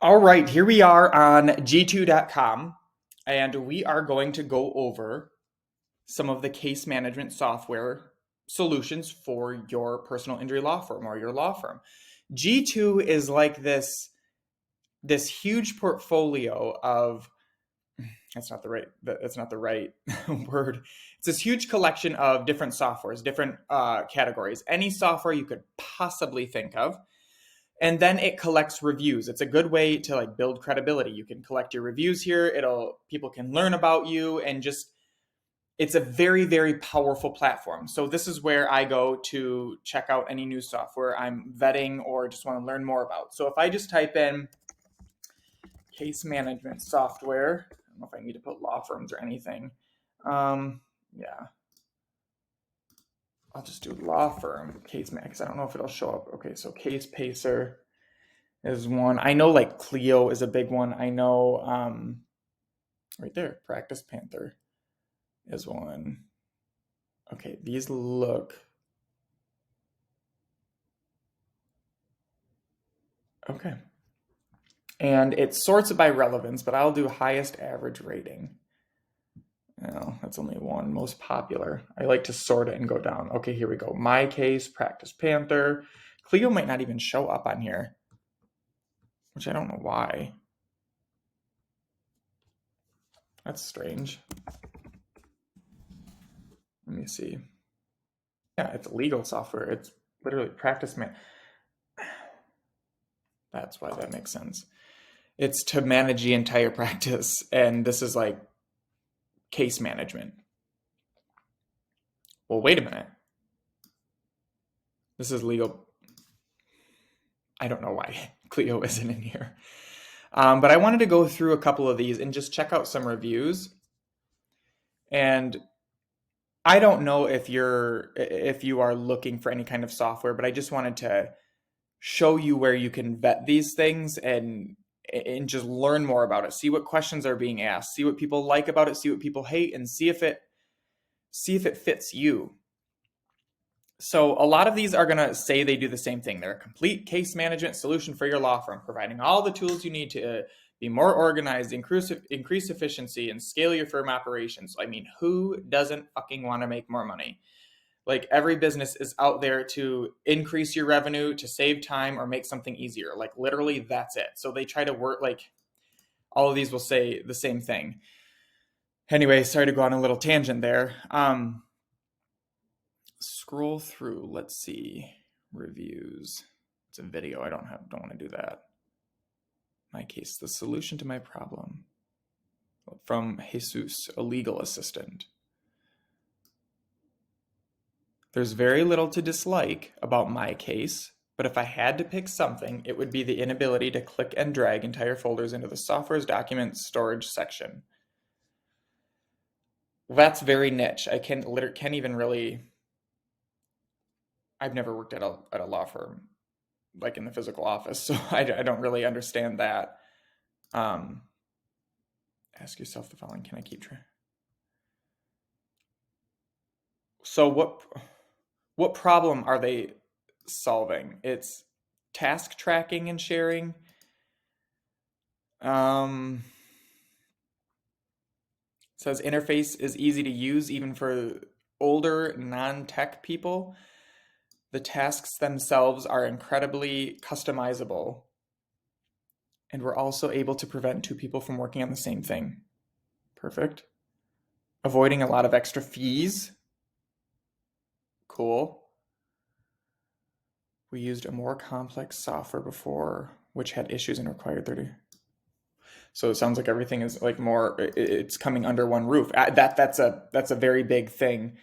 All right, here we are on g2.com, and we are going to go over some of the case management software solutions for your personal injury law firm or your law firm. G2 is like this huge portfolio of that's not the right word. It's this huge collection of different softwares, different categories, any software you could possibly think of, and then it collects reviews. It's a good way to like build credibility. You can collect your reviews here. People can learn about you, and just it's a very, very powerful platform. So this is where I go to check out any new software I'm vetting or just want to learn more about. So if I just type in case management software, I don't know if I need to put law firms or anything. Yeah, I'll just do law firm case man because I don't know if it'll show up. Okay, so Case Pacer is one. I know like Clio is a big one. I know right there, Practice Panther is one. Okay, these look okay. And it sorts it by relevance, but I'll do highest average rating. No, that's only one. Most popular. I like to sort it and go down. Okay, here we go. MyCase, Practice Panther. Clio might not even show up on here, which I don't know why. That's strange. Let me see. Yeah, it's legal software. It's literally Practice Man. That's why that makes sense. It's to manage the entire practice, and this is like case management. Well, wait a minute. This is legal. I don't know why Clio isn't in here. But I wanted to go through a couple of these and just check out some reviews. And I don't know if you are looking for any kind of software, but I just wanted to show you where you can vet these things and just learn more about it. See what questions are being asked, see what people like about it, see what people hate, and see if it fits you. So a lot of these are going to say they do the same thing. They're a complete case management solution for your law firm, providing all the tools you need to be more organized, increase efficiency, and scale your firm operations. I mean, who doesn't fucking want to make more money? Like every business is out there to increase your revenue, to save time, or make something easier. Like literally, that's it. So they try to work like all of these will say the same thing. Anyway, sorry to go on a little tangent there. Scroll through. Let's see. Reviews. It's a video. I don't want to do that. MyCase, the solution to my problem. From Jesus, a legal assistant. There's very little to dislike about MyCase, but if I had to pick something, it would be the inability to click and drag entire folders into the software's document storage section. That's very niche. I can't even really. I've never worked at a law firm, like in the physical office, so I don't really understand that. Ask yourself the following: can I keep track? So what problem are they solving? It's task tracking and sharing. Says interface is easy to use even for older non-tech people. The tasks themselves are incredibly customizable. And we're also able to prevent two people from working on the same thing. Perfect. Avoiding a lot of extra fees. Cool. We used a more complex software before, which had issues and required 30. So it sounds like everything is like more. It's coming under one roof. That's a very big thing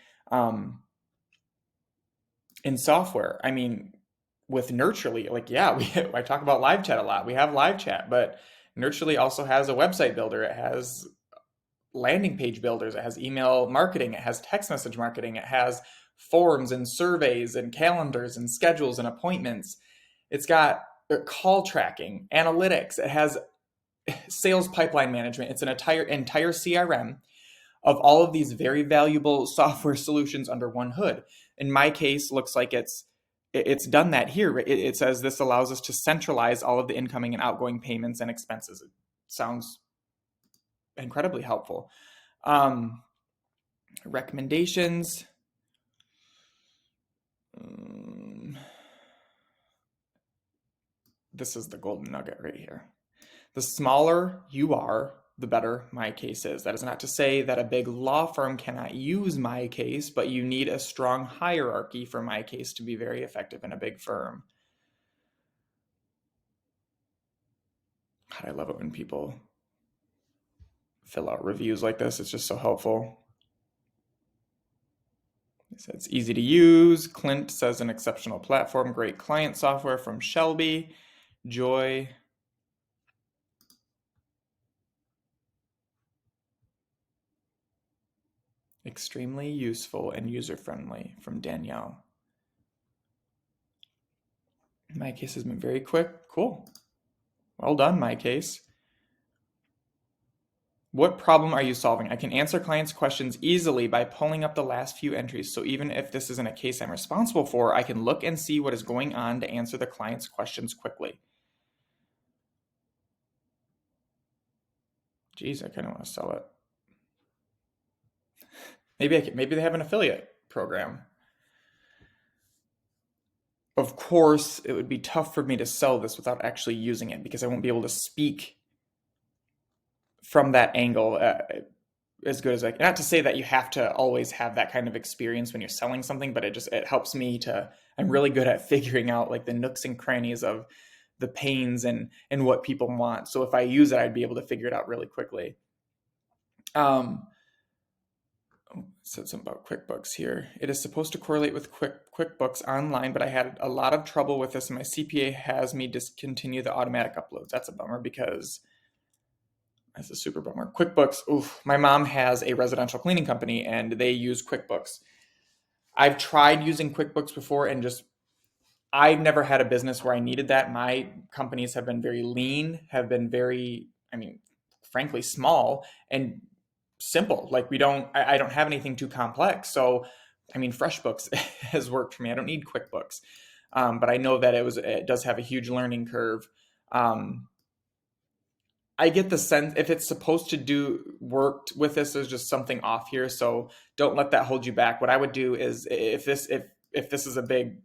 in software. I mean, with Nurturely, like yeah, I talk about live chat a lot. We have live chat, but Nurturely also has a website builder. It has landing page builders. It has email marketing. It has text message marketing. It has forms and surveys and calendars and schedules and appointments. It's got call tracking, analytics. It has sales pipeline management. It's an entire CRM of all of these very valuable software solutions under one hood. In MyCase, looks like it's it's done that here. It says this allows us to centralize all of the incoming and outgoing payments and expenses. It sounds incredibly helpful. Recommendations. This is the golden nugget right here. The smaller you are, the better MyCase is. That is not to say that a big law firm cannot use MyCase, but you need a strong hierarchy for MyCase to be very effective in a big firm. God, I love it when people fill out reviews like this. It's just so helpful. It's easy to use. Clint says an exceptional platform, great client software from Shelby. Joy. Extremely useful and user-friendly from Danielle. MyCase has been very quick. Cool. Well done, MyCase. What problem are you solving? I can answer clients' questions easily by pulling up the last few entries. So even if this isn't a case I'm responsible for, I can look and see what is going on to answer the client's questions quickly. Geez, I kind of want to sell it. Maybe they have an affiliate program. Of course, it would be tough for me to sell this without actually using it because I won't be able to speak from that angle as good as I can. Not to say that you have to always have that kind of experience when you're selling something, but it helps me I'm really good at figuring out like the nooks and crannies of the pains and what people want. So if I use it, I'd be able to figure it out really quickly. Said something about QuickBooks here. It is supposed to correlate with QuickBooks Online, but I had a lot of trouble with this, and my CPA has me discontinue the automatic uploads. That's a bummer because that's a super bummer. QuickBooks, oof, my mom has a residential cleaning company, and they use QuickBooks. I've tried using QuickBooks before, and I've never had a business where I needed that. My companies have been very lean, have been very, frankly, small, and simple. Like I don't have anything too complex. So, FreshBooks has worked for me. I don't need QuickBooks. But I know that it does have a huge learning curve. I get the sense if it's supposed to work with this, there's just something off here. So don't let that hold you back. What I would do is if this is a big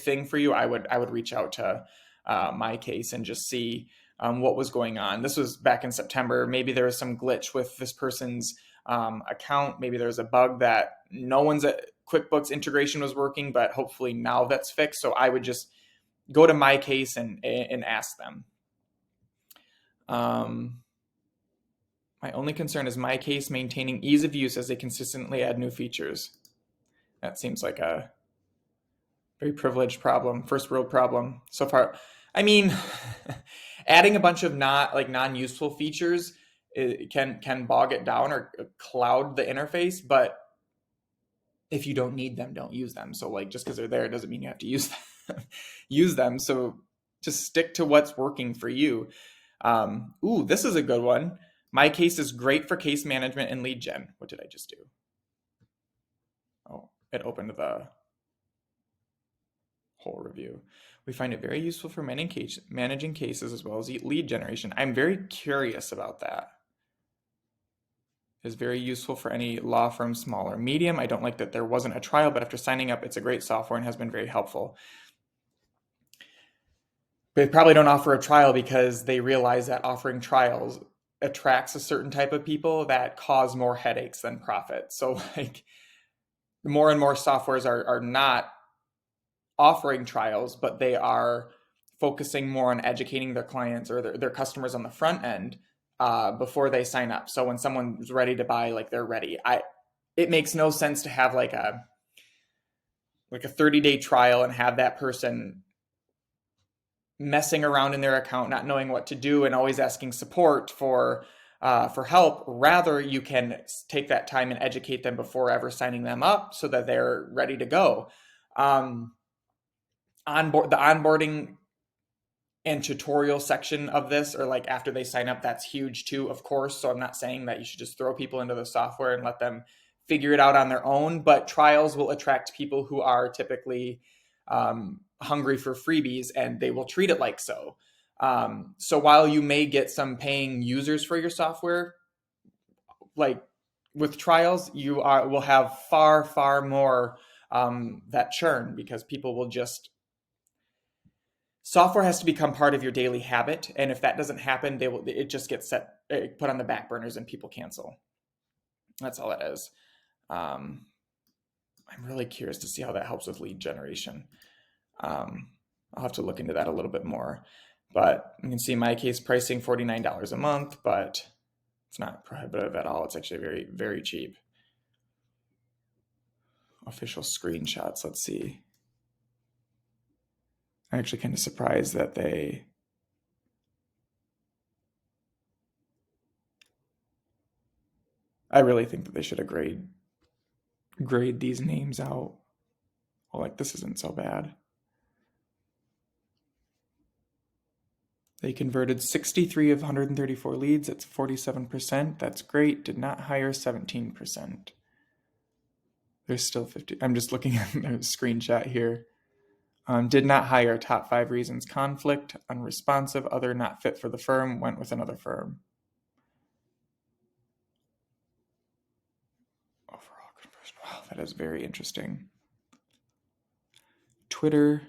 thing for you, I would reach out to MyCase and just see what was going on. This was back in September. Maybe there was some glitch with this person's account. Maybe there was a bug that no one's QuickBooks integration was working, but hopefully now that's fixed. So I would just go to MyCase and ask them. My only concern is MyCase maintaining ease of use as they consistently add new features. That seems like a very privileged problem, first world problem so far. Adding a bunch of non-useful features can bog it down or cloud the interface, but if you don't need them, don't use them. So just because they're there doesn't mean you have to use them. So just stick to what's working for you. This is a good one. MyCase is great for case management and lead gen. What did I just do? Oh, it opened the whole review. We find it very useful for managing cases as well as lead generation. I'm very curious about that. It is very useful for any law firm, small or medium. I don't like that there wasn't a trial, but after signing up, it's a great software and has been very helpful. They probably don't offer a trial because they realize that offering trials attracts a certain type of people that cause more headaches than profit. So more and more softwares are not offering trials, but they are focusing more on educating their clients or their customers on the front end before they sign up. So when someone's ready to buy, they're ready. It makes no sense to have a 30-day trial and have that person messing around in their account, not knowing what to do, and always asking support for help. Rather, you can take that time and educate them before ever signing them up so that they're ready to go. The onboarding and tutorial section of this, or after they sign up, that's huge too, of course. So I'm not saying that you should just throw people into the software and let them figure it out on their own, but trials will attract people who are typically hungry for freebies, and they will treat it like so. So while you may get some paying users for your software, like with trials, you will have far more that churn, because people will just, software has to become part of your daily habit, and if that doesn't happen, it just gets put on the back burners and people cancel. That's all it is. I'm really curious to see how that helps with lead generation. I'll have to look into that a little bit more. But you can see MyCase pricing $49 a month, but it's not prohibitive at all. It's actually very, very cheap. Official screenshots, let's see. I'm actually kind of surprised that I really think that they should have grade these names out. Well, like, this isn't so bad. They converted 63 of 134 leads. That's 47%. That's great. Did not hire 17%. There's still 50. I'm just looking at a screenshot here. Did not hire. Top 5 reasons: conflict, unresponsive, other, not fit for the firm, went with another firm. Overall conversion. Wow, that is very interesting. Twitter.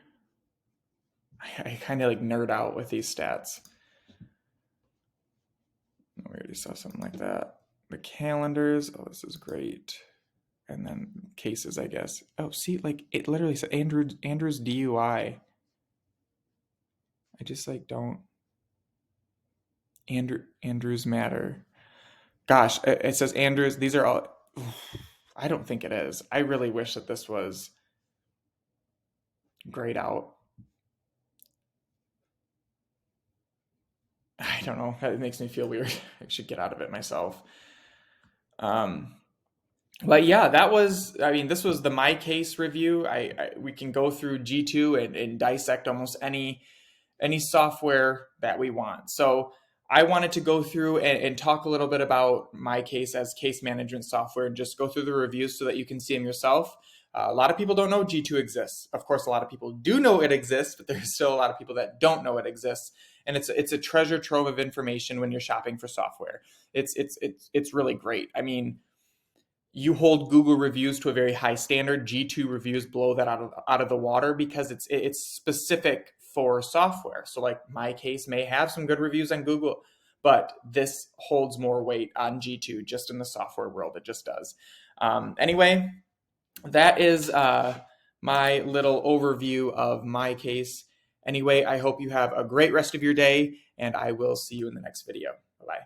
I kind of like nerd out with these stats. We already saw something like that. The calendars. Oh, this is great. And then cases, I guess. Oh, see, like it literally said Andrew's DUI. I just like don't. Andrews matter. Gosh, it says Andrews. These are all. I don't think it is. I really wish that this was grayed out. I don't know. It makes me feel weird. I should get out of it myself. But yeah, this was the MyCase review. We can go through G2 and dissect almost any software that we want. So I wanted to go through and talk a little bit about MyCase as case management software, and just go through the reviews so that you can see them yourself. A lot of people don't know G2 exists. Of course, a lot of people do know it exists, but there's still a lot of people that don't know it exists. And it's a treasure trove of information when you're shopping for software. It's really great. I mean, you hold Google reviews to a very high standard. G2 reviews blow that out of the water, because it's specific for software. So like MyCase may have some good reviews on Google, but this holds more weight on G2 just in the software world. It just does. Anyway, that is my little overview of MyCase. Anyway, I hope you have a great rest of your day, and I will see you in the next video. Bye-bye.